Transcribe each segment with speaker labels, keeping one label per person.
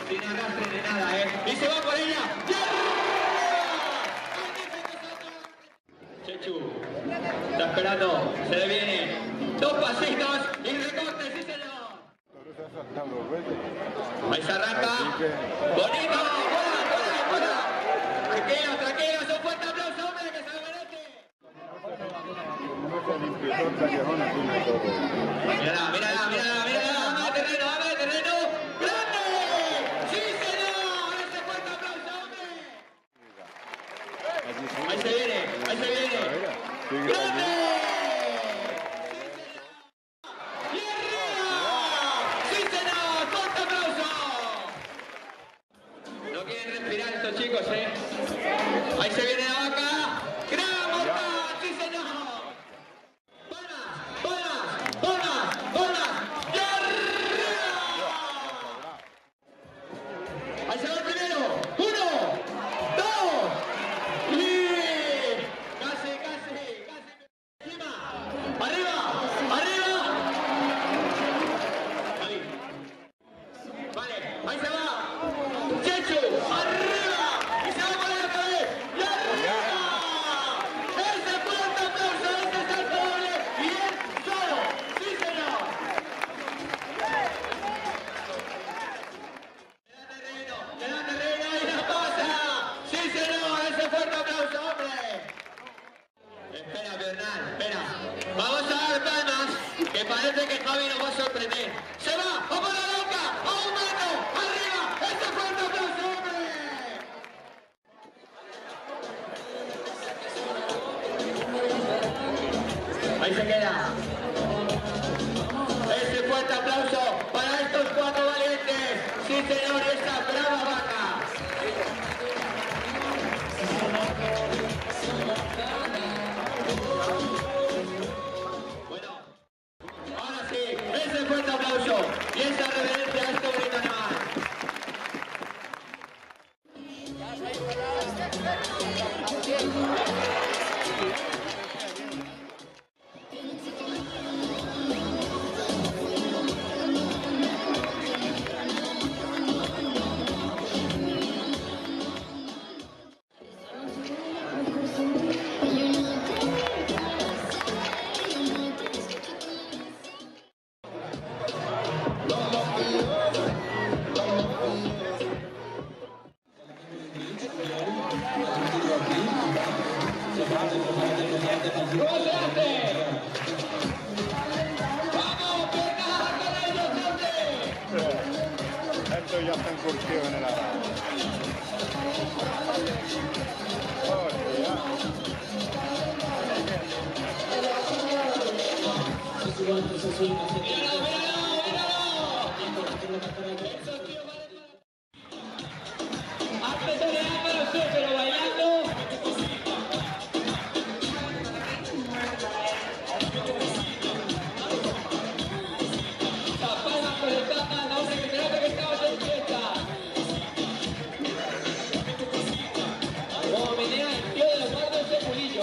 Speaker 1: Sin arrastre de nada, y se va por ella. Chechu está esperando, se le viene. Dos pasitos y recorte, sí señor. Ahí se arranca. Bonito. Buena. Tranquilo, es un fuerte aplauso, hombre, que se lo merece. Mírala, ama de terreno. ¡Grande! ¡Sí, señor! ¡Ese fuerte aplauso, hombre! Ahí se viene. ¡Grande! ¡Y arriba! ¡Sí, señor! ¡Fuerte aplauso! No quieren respirar estos chicos, Ahí se viene la vaca. ¡Gran mortal! ¡Sí, señor! ¡Palmas! ¡Y arriba! Ahí se va el primero. 1, 2 y... Casi. Encima. Arriba. Ahí. Vale, ahí se va. Chechu, arriba. Y se va a poner otra vez. ¡Y arriba! ¡Ese fuerte aplauso! ¡Este es el doble! ¡Y es solo! ¡Sí, señor! Le da terreno y la pasa. ¡Sí, señor! ¡Ese fuerte aplauso, hombre! Espera, Bernal, espera. Vamos a dar palmas, que parece que Javi nos va a sorprender. ¡Se va! ¡Vamos a la boca! ¡A un mano! ¡Arriba! ¡Ese fuerte aplauso, hombre! Ahí se queda. Ese fuerte aplauso para estos 4 valientes. Sí, señor, y esta brava vaca. Bueno, ahora sí, ese fuerte aplauso y esa reverencia a este bonito animal.
Speaker 2: incursión en la radio.
Speaker 1: Antes de para usted, pero bailando. Zapalmas con el tapa, la hombre que se nota que estaba en fiesta. Como menea el tío de los guardos ese culillo,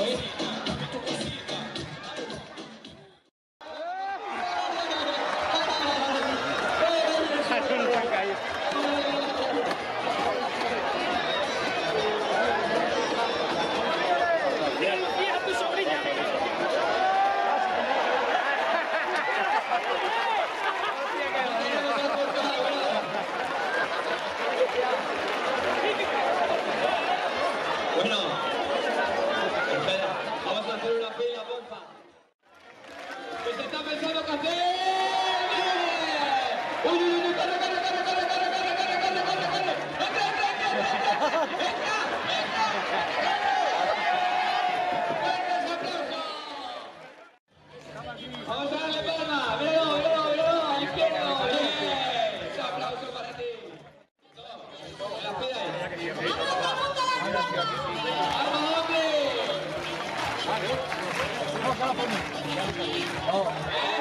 Speaker 1: Bueno, espera, vamos a hacer una fila, porfa. ¿Qué se está pensando que hacer? ¡Uy, uy, uy! ¡Corre, corre, corre, corre, corre, corre, corre, corre, corre, corre! ¡Entra, entra, entra, entra! ¡Entra, entra! ¡Fuertes aplausos! Vamos a darle palma. Míralo, míralo, míralo, al izquierdo. ¡Bien! ¡Un aplauso para ti! En la fila ahí. ¡Vamos, hombre!